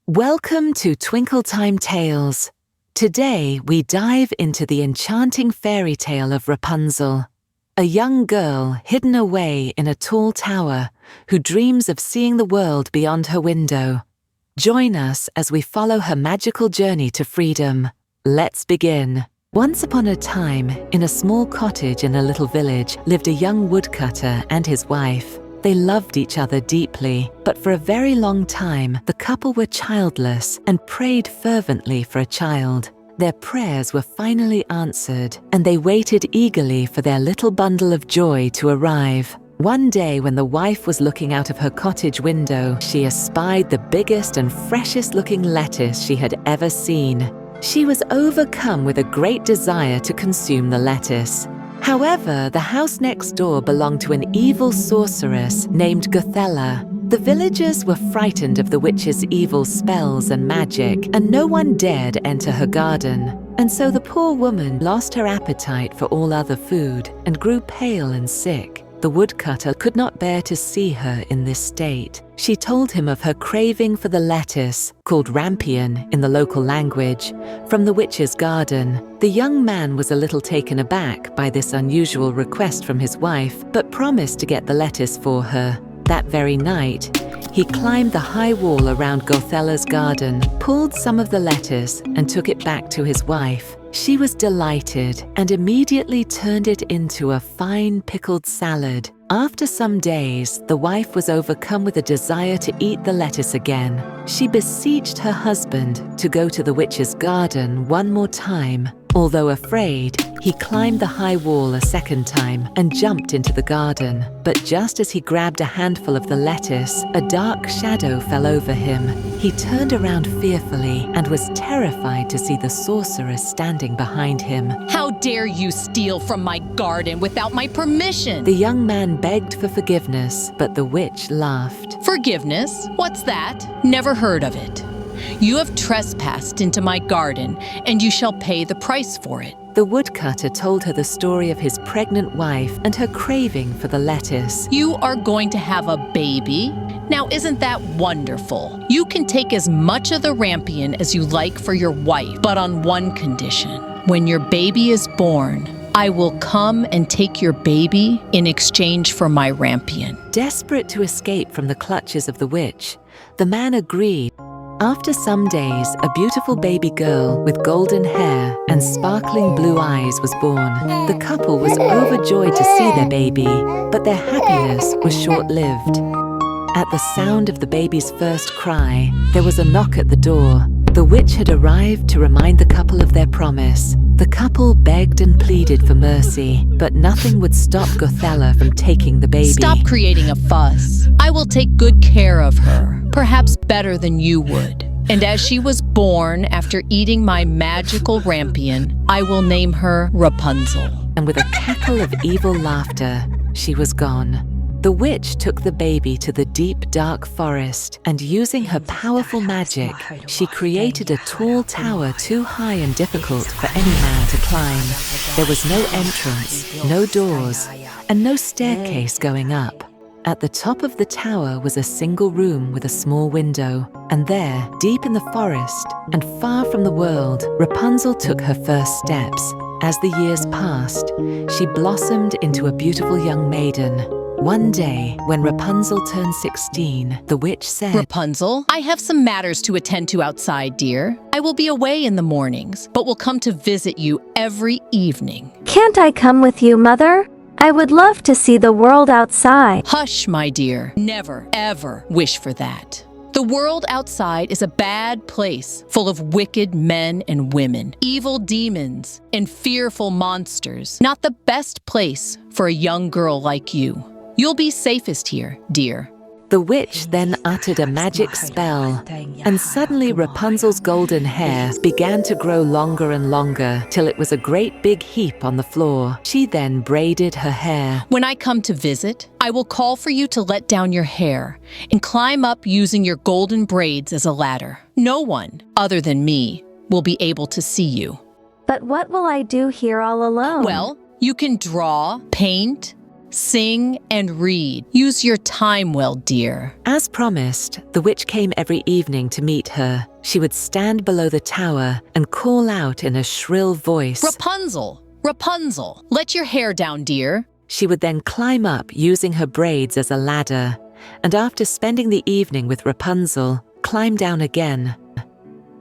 Welcome to Twinkle Time Tales. Today we dive into the enchanting fairy tale of Rapunzel, a young girl hidden away in a tall tower who dreams of seeing the world beyond her window. Join us as we follow her magical journey to freedom. Let's begin. Once upon a time, in a small cottage in a little village, lived a young woodcutter and his wife. They loved each other deeply, but for a very long time, the couple were childless and prayed fervently for a child. Their prayers were finally answered, and they waited eagerly for their little bundle of joy to arrive. One day, when the wife was looking out of her cottage window, she espied the biggest and freshest-looking lettuce she had ever seen. She was overcome with a great desire to consume the lettuce. However, the house next door belonged to an evil sorceress named Gothella. The villagers were frightened of the witch's evil spells and magic, and no one dared enter her garden. And so the poor woman lost her appetite for all other food and grew pale and sick. The woodcutter could not bear to see her in this state. She told him of her craving for the lettuce, called rampion in the local language, from the witch's garden. The young man was a little taken aback by this unusual request from his wife, but promised to get the lettuce for her. That very night, he climbed the high wall around Gothella's garden, pulled some of the lettuce, and took it back to his wife. She was delighted and immediately turned it into a fine pickled salad. After some days, the wife was overcome with a desire to eat the lettuce again. She beseeched her husband to go to the witch's garden one more time. Although afraid, he climbed the high wall a second time and jumped into the garden. But just as he grabbed a handful of the lettuce, a dark shadow fell over him. He turned around fearfully and was terrified to see the sorceress standing behind him. How dare you steal from my garden without my permission? The young man begged for forgiveness, but the witch laughed. Forgiveness? What's that? Never heard of it. You have trespassed into my garden, and you shall pay the price for it. The woodcutter told her the story of his pregnant wife and her craving for the lettuce. You are going to have a baby? Now, isn't that wonderful? You can take as much of the rampion as you like for your wife, but on one condition. When your baby is born, I will come and take your baby in exchange for my rampion. Desperate to escape from the clutches of the witch, the man agreed. After some days, a beautiful baby girl with golden hair and sparkling blue eyes was born. The couple was overjoyed to see their baby, but their happiness was short-lived. At the sound of the baby's first cry, there was a knock at the door. The witch had arrived to remind the couple of their promise. The couple begged and pleaded for mercy, but nothing would stop Gothella from taking the baby. Stop creating a fuss. I will take good care of her, perhaps better than you would. And as she was born after eating my magical rampion, I will name her Rapunzel. And with a cackle of evil laughter, she was gone. The witch took the baby to the deep, dark forest, and using her powerful magic, she created a tall tower too high and difficult for any man to climb. There was no entrance, no doors, and no staircase going up. At the top of the tower was a single room with a small window, and there, deep in the forest and far from the world, Rapunzel took her first steps. As the years passed, she blossomed into a beautiful young maiden. One day, when Rapunzel turned 16, the witch said, Rapunzel, I have some matters to attend to outside, dear. I will be away in the mornings, but will come to visit you every evening. Can't I come with you, Mother? I would love to see the world outside. Hush, my dear. Never, ever wish for that. The world outside is a bad place, full of wicked men and women, evil demons, and fearful monsters. Not the best place for a young girl like you. You'll be safest here, dear. The witch then uttered a magic spell, and suddenly Rapunzel's golden hair began to grow longer and longer till it was a great big heap on the floor. She then braided her hair. When I come to visit, I will call for you to let down your hair and climb up using your golden braids as a ladder. No one, other than me, will be able to see you. But what will I do here all alone? Well, you can draw, paint, sing, and read. Use your time well, dear. As promised, the witch came every evening to meet her. She would stand below the tower and call out in a shrill voice, Rapunzel, Rapunzel, let your hair down, dear. She would then climb up using her braids as a ladder, and after spending the evening with Rapunzel, climb down again.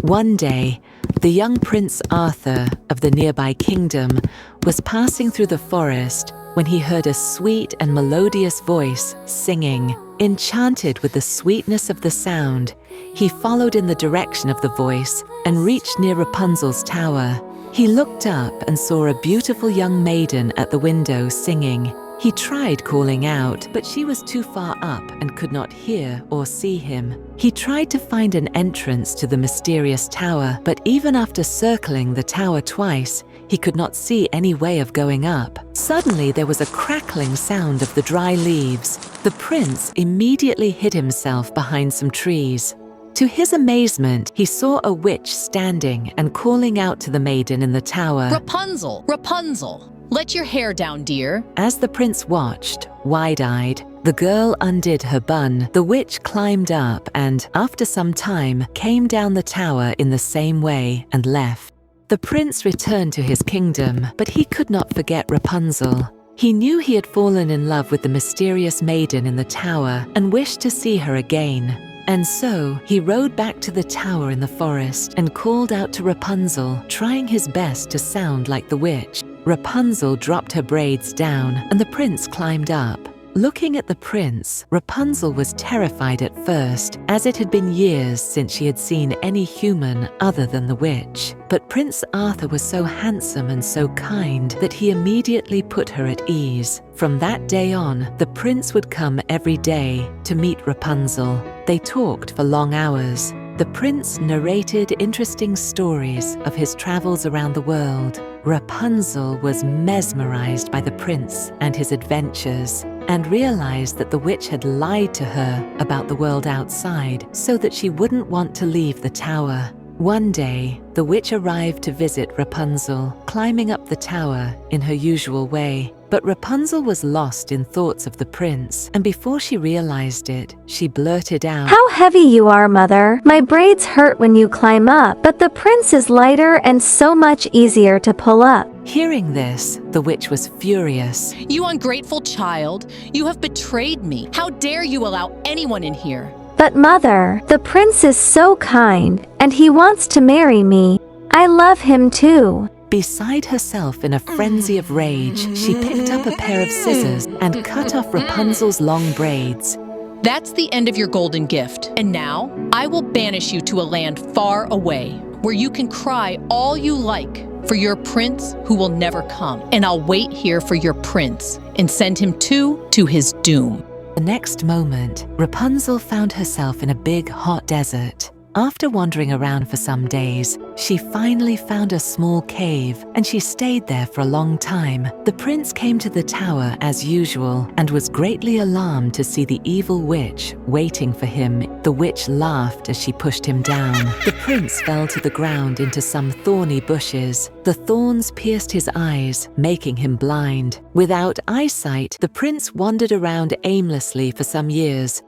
One day, the young Prince Arthur of the nearby kingdom was passing through the forest when he heard a sweet and melodious voice singing. Enchanted with the sweetness of the sound, he followed in the direction of the voice and reached near Rapunzel's tower. He looked up and saw a beautiful young maiden at the window singing. He tried calling out, but she was too far up and could not hear or see him. He tried to find an entrance to the mysterious tower, but even after circling the tower twice, he could not see any way of going up. Suddenly, there was a crackling sound of the dry leaves. The prince immediately hid himself behind some trees. To his amazement, he saw a witch standing and calling out to the maiden in the tower, Rapunzel, Rapunzel, let your hair down, dear. As the prince watched, wide-eyed, the girl undid her bun. The witch climbed up and, after some time, came down the tower in the same way and left. The prince returned to his kingdom, but he could not forget Rapunzel. He knew he had fallen in love with the mysterious maiden in the tower and wished to see her again. And so, he rode back to the tower in the forest and called out to Rapunzel, trying his best to sound like the witch. Rapunzel dropped her braids down, and the prince climbed up. Looking at the prince, Rapunzel was terrified at first, as it had been years since she had seen any human other than the witch. But Prince Arthur was so handsome and so kind that he immediately put her at ease. From that day on, the prince would come every day to meet Rapunzel. They talked for long hours. The prince narrated interesting stories of his travels around the world. Rapunzel was mesmerized by the prince and his adventures, and realized that the witch had lied to her about the world outside so that she wouldn't want to leave the tower. One day, the witch arrived to visit Rapunzel, climbing up the tower in her usual way. But Rapunzel was lost in thoughts of the prince, and before she realized it, she blurted out, How heavy you are, mother. My braids hurt when you climb up, but the prince is lighter and so much easier to pull up. Hearing this, the witch was furious. You ungrateful child, you have betrayed me. How dare you allow anyone in here? But mother, the prince is so kind, and he wants to marry me. I love him too. Beside herself in a frenzy of rage, she picked up a pair of scissors and cut off Rapunzel's long braids. That's the end of your golden gift. And now, I will banish you to a land far away, where you can cry all you like for your prince who will never come. And I'll wait here for your prince and send him to his doom. The next moment, Rapunzel found herself in a big, hot desert. After wandering around for some days, she finally found a small cave, and she stayed there for a long time. The prince came to the tower as usual and was greatly alarmed to see the evil witch waiting for him. The witch laughed as she pushed him down. The prince fell to the ground into some thorny bushes. The thorns pierced his eyes, making him blind. Without eyesight, the prince wandered around aimlessly for some years.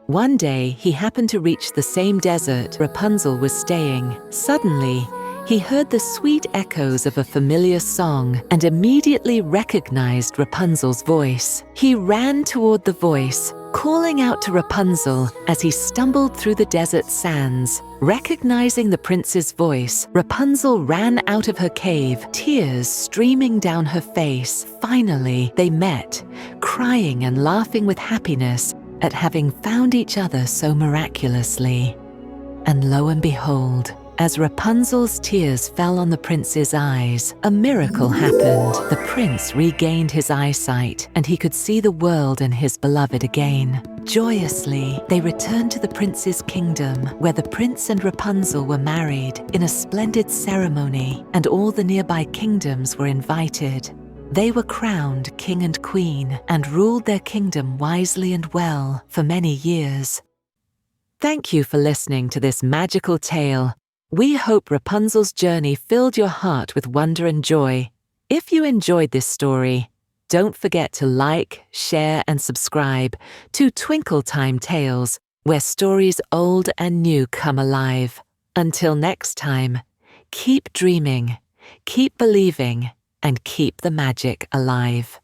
One day, he happened to reach the same desert Rapunzel was staying. Suddenly, he heard the sweet echoes of a familiar song and immediately recognized Rapunzel's voice. He ran toward the voice, calling out to Rapunzel as he stumbled through the desert sands. Recognizing the prince's voice, Rapunzel ran out of her cave, tears streaming down her face. Finally, they met, crying and laughing with happiness at having found each other so miraculously. And lo and behold, as Rapunzel's tears fell on the prince's eyes, a miracle happened. The prince regained his eyesight, and he could see the world and his beloved again. Joyously, they returned to the prince's kingdom, where the prince and Rapunzel were married in a splendid ceremony, and all the nearby kingdoms were invited. They were crowned king and queen and ruled their kingdom wisely and well for many years. Thank you for listening to this magical tale. We hope Rapunzel's journey filled your heart with wonder and joy. If you enjoyed this story, Don't forget to like, share, and subscribe to Twinkle Time Tales, where stories old and new come alive. Until next time, keep dreaming, keep believing, and keep the magic alive.